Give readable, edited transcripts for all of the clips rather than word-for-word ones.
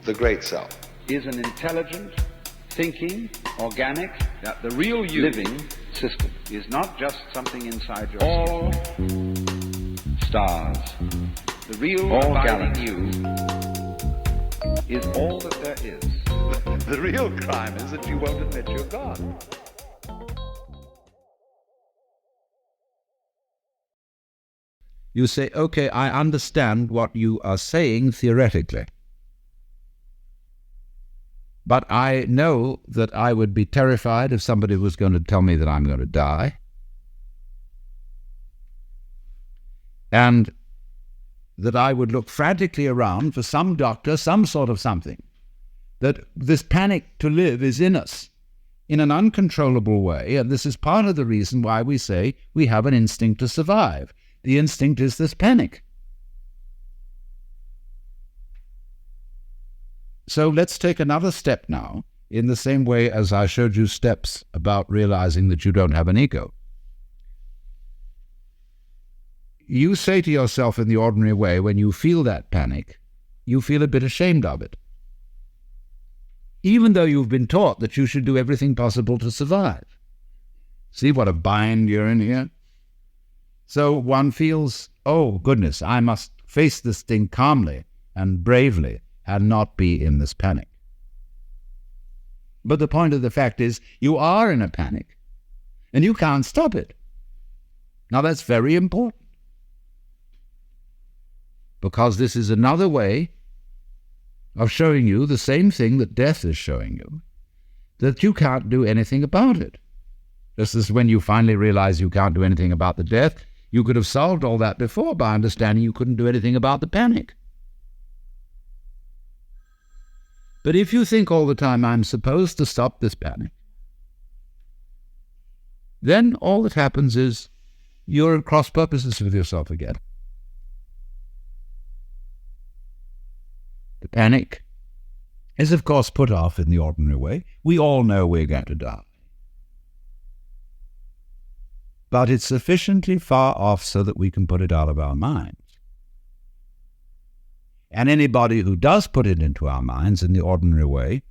the great self, is an intelligent, thinking, organic, the real you, living system. Is not just something inside your all stars. The real all galaxy you is all that there is. The real crime is that you won't admit you're God. You say, okay, I understand what you are saying theoretically. But I know that I would be terrified if somebody was going to tell me that I'm going to die. And that I would look frantically around for some doctor, some sort of something. That this panic to live is in us in an uncontrollable way. And this is part of the reason why we say we have an instinct to survive. The instinct is this panic. So let's take another step now, in the same way as I showed you steps about realizing that you don't have an ego. You say to yourself in the ordinary way, when you feel that panic, you feel a bit ashamed of it. Even though you've been taught that you should do everything possible to survive. See what a bind you're in here? So one feels, oh goodness, I must face this thing calmly and bravely and not be in this panic. But the point of the fact is, you are in a panic and you can't stop it. Now that's very important, because this is another way of showing you the same thing that death is showing you, that you can't do anything about it. Just as when you finally realize you can't do anything about the death, you could have solved all that before by understanding you couldn't do anything about the panic. But if you think all the time, I'm supposed to stop this panic, then all that happens is you're at cross purposes with yourself again. The panic is, of course, put off in the ordinary way. We all know we're going to die. But it's sufficiently far off so that we can put it out of our minds. And anybody who does put it into our minds in the ordinary way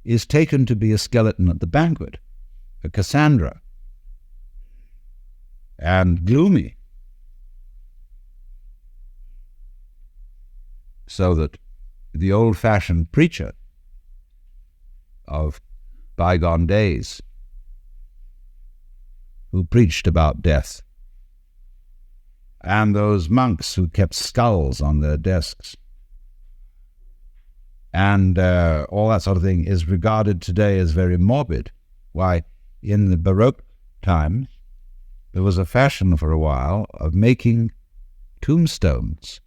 is taken to be a skeleton at the banquet, a Cassandra, and gloomy. So that the old-fashioned preacher of bygone days, who preached about death, and those monks who kept skulls on their desks, and all that sort of thing, is regarded today as very morbid. Why, in the Baroque times, there was a fashion for a while of making tombstones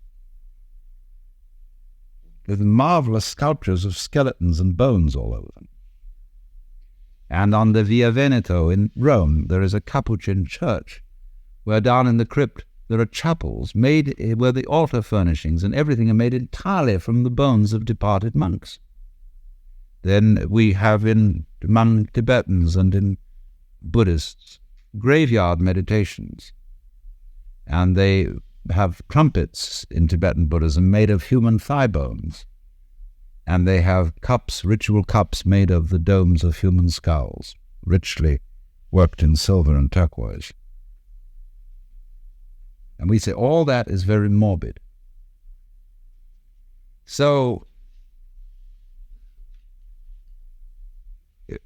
with marvelous sculptures of skeletons and bones all over them. And on the Via Veneto in Rome, there is a Capuchin church, where down in the crypt there are chapels made where the altar furnishings and everything are made entirely from the bones of departed monks. Then we have among Tibetans and in Buddhists graveyard meditations, and they have trumpets in Tibetan Buddhism made of human thigh bones, and they have cups, ritual cups made of the domes of human skulls, richly worked in silver and turquoise. And we say all that is very morbid. So,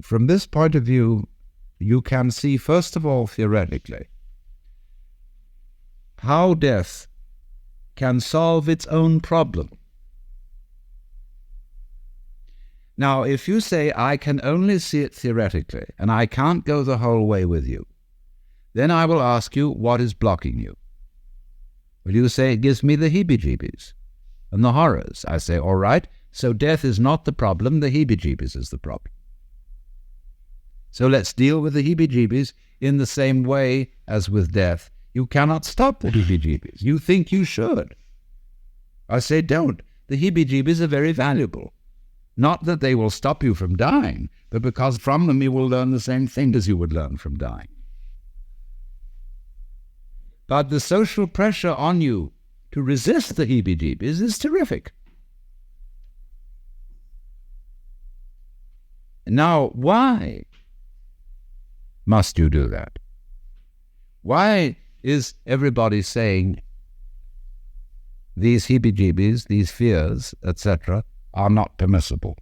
from this point of view, you can see, first of all, theoretically, how death can solve its own problem. Now, if you say, I can only see it theoretically, and I can't go the whole way with you, then I will ask you, what is blocking you? Will you say, it gives me the heebie-jeebies and the horrors? I say, all right, so death is not the problem, the heebie-jeebies is the problem. So let's deal with the heebie-jeebies in the same way as with death. You cannot stop the heebie-jeebies. You think you should. I say, don't. The heebie-jeebies are very valuable. Not that they will stop you from dying, but because from them you will learn the same thing as you would learn from dying. But the social pressure on you to resist the heebie-jeebies is terrific. Now, why must you do that? Why is everybody saying these heebie-jeebies, these fears, etc., are not permissible?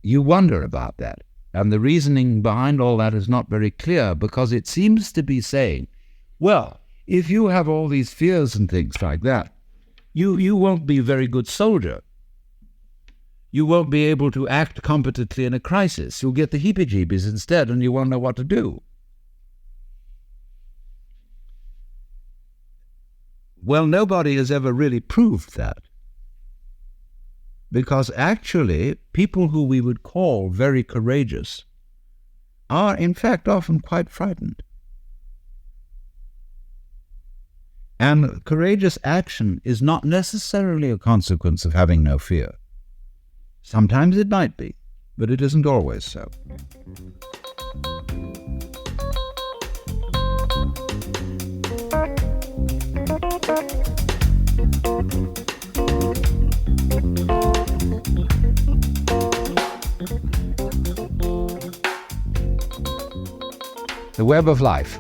You wonder about that. And the reasoning behind all that is not very clear, because it seems to be saying, well, if you have all these fears and things like that, you won't be a very good soldier. You won't be able to act competently in a crisis. You'll get the heebie-jeebies instead, and you won't know what to do. Well, nobody has ever really proved that. Because actually, people who we would call very courageous are, in fact, often quite frightened. And courageous action is not necessarily a consequence of having no fear. Sometimes it might be, but it isn't always so. The web of life.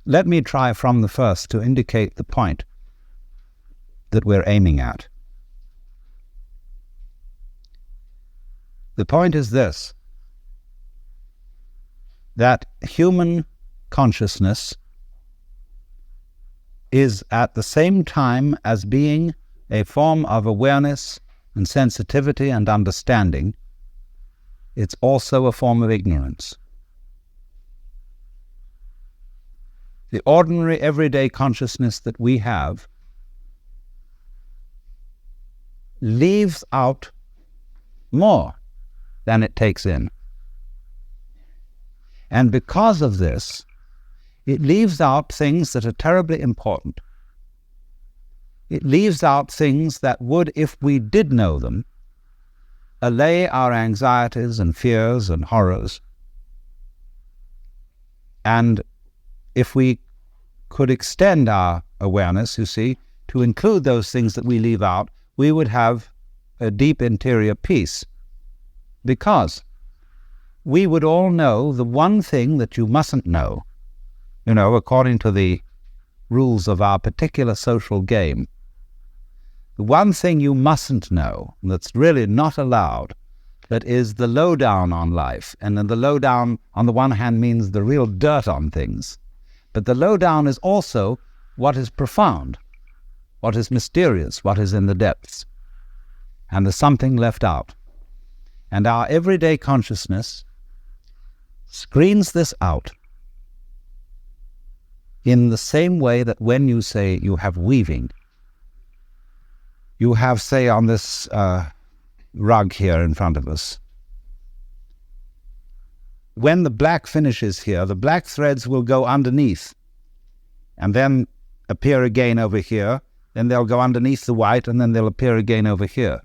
Let me try from the first to indicate the point that we're aiming at. The point is this, that human consciousness is at the same time as being a form of awareness and sensitivity and understanding, it's also a form of ignorance. The ordinary everyday consciousness that we have leaves out more than it takes in. And because of this, it leaves out things that are terribly important. It leaves out things that would, if we did know them, allay our anxieties and fears and horrors. And if we could extend our awareness, you see, to include those things that we leave out, we would have a deep interior peace. Because we would all know the one thing that you mustn't know, according to the rules of our particular social game. The one thing you mustn't know, that's really not allowed, that is the lowdown on life. And then the lowdown, on the one hand, means the real dirt on things. But the lowdown is also what is profound, what is mysterious, what is in the depths. And there's something left out. And our everyday consciousness screens this out in the same way that when you say you have weaving, you have, say, on this rug here in front of us, when the black finishes here, the black threads will go underneath and then appear again over here, then they'll go underneath the white and then they'll appear again over here,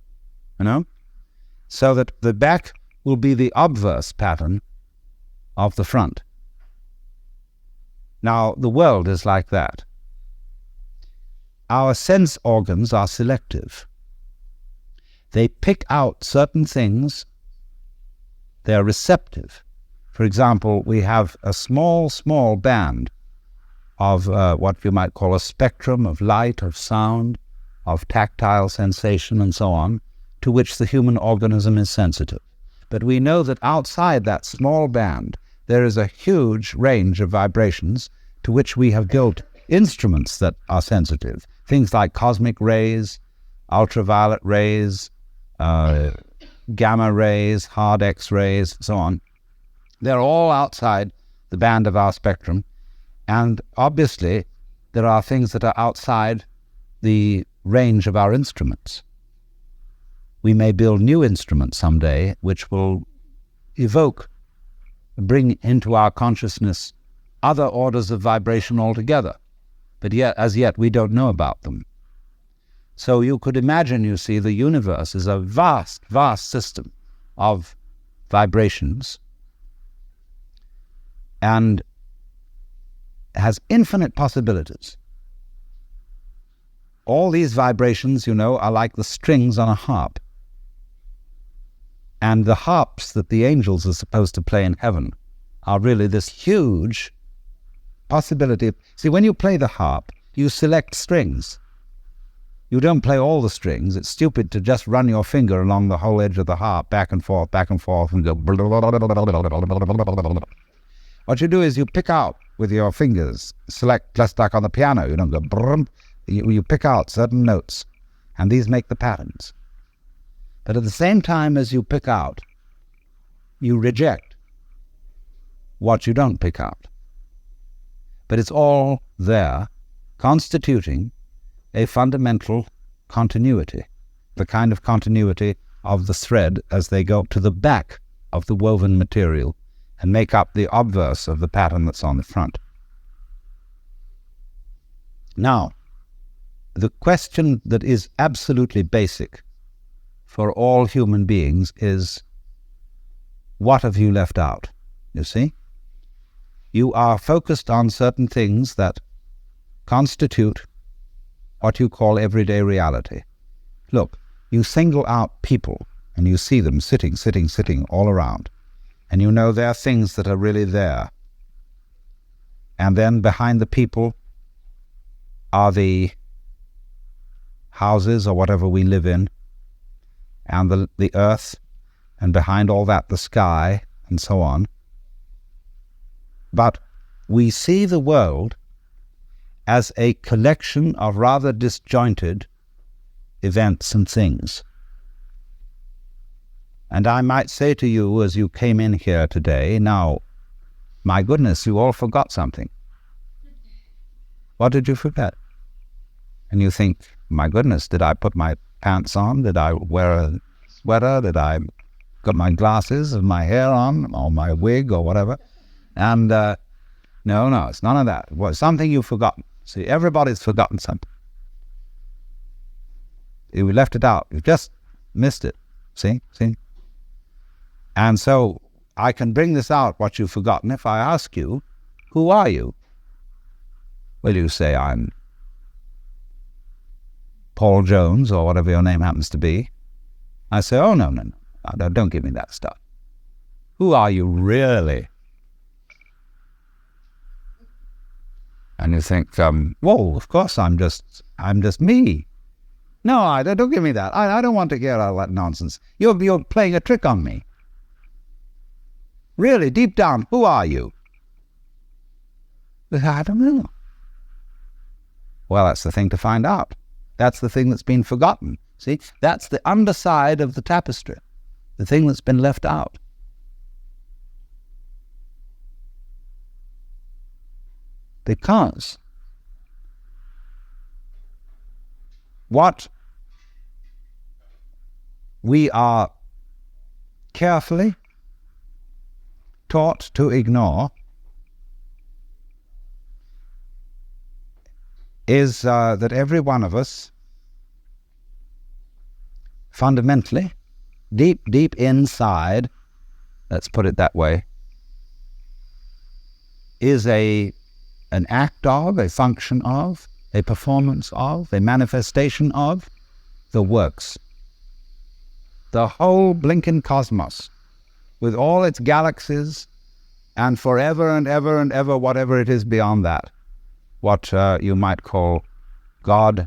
so that the back will be the obverse pattern of the front. Now, the world is like that. Our sense organs are selective. They pick out certain things. They're receptive. For example, we have a small, small band of what you might call a spectrum of light, of sound, of tactile sensation, and so on, to which the human organism is sensitive. But we know that outside that small band, there is a huge range of vibrations to which we have built instruments that are sensitive. Things like cosmic rays, ultraviolet rays, gamma rays, hard X-rays, so on. They're all outside the band of our spectrum. And obviously, there are things that are outside the range of our instruments. We may build new instruments someday which will bring into our consciousness other orders of vibration altogether. But yet, as yet, we don't know about them. So you could imagine, you see, the universe is a vast, vast system of vibrations and has infinite possibilities. all these vibrations, are like the strings on a harp. And the harps that the angels are supposed to play in heaven are really this huge possibility. See, when you play the harp, you select strings. You don't play all the strings. It's stupid to just run your finger along the whole edge of the harp, back and forth, and go. What you do is you pick out with your fingers, select just like on the piano. You don't go brum. You pick out certain notes, and these make the patterns. But at the same time as you pick out, you reject what you don't pick out. But it's all there, constituting a fundamental continuity, the kind of continuity of the thread as they go to the back of the woven material and make up the obverse of the pattern that's on the front. Now, the question that is absolutely basic for all human beings is, what have you left out? You see? You are focused on certain things that constitute what you call everyday reality. Look, you single out people and you see them sitting all around, and you know there are things that are really there. And then behind the people are the houses or whatever we live in, and the earth, and behind all that the sky, and so on. But we see the world as a collection of rather disjointed events and things. And I might say to you as you came in here today, now, my goodness, you all forgot something. What did you forget? And you think, my goodness, did I put my pants on? Did I wear a sweater? Did I got my glasses and my hair on, or my wig or whatever? And no, it's none of that. It was something you've forgotten. See, everybody's forgotten something. You left it out. You just missed it. See? And so I can bring this out, what you've forgotten, if I ask you, who are you? Well, you say, I'm Paul Jones, or whatever your name happens to be. I say, oh, no, don't give me that stuff. Who are you really? And you think, whoa, of course I'm just me. No, don't give me that. I don't want to hear all that nonsense. You're playing a trick on me. Really, deep down, who are you? I don't know. Well, that's the thing to find out. That's the thing that's been forgotten. See, that's the underside of the tapestry, the thing that's been left out. Because what we are carefully taught to ignore is that every one of us, fundamentally, deep inside, let's put it that way, is an act of, a function of, a performance of, a manifestation of the works. The whole blinking cosmos, with all its galaxies, and forever and ever and ever, whatever it is beyond that, what you might call God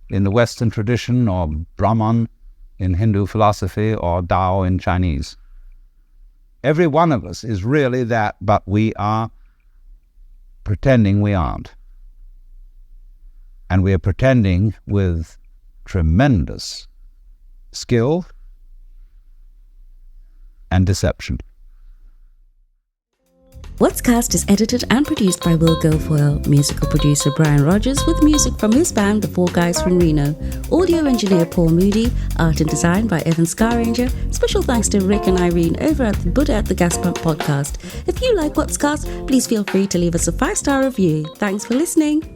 in the Western tradition, or Brahman in Hindu philosophy, or Tao in Chinese. Every one of us is really that, but we are pretending we aren't. And we are pretending with tremendous skill and deception. WattsCast is edited and produced by Guilfoyle, musical producer Brian Rogers, with music from his band The Four Guys from Reno, audio engineer Paul Moody, art and design by Evan Skyranger. Special thanks to Rick and Irene over at the Buddha at the Gas Pump podcast. If you like WattsCast, please feel free to leave us a 5-star review. Thanks for listening.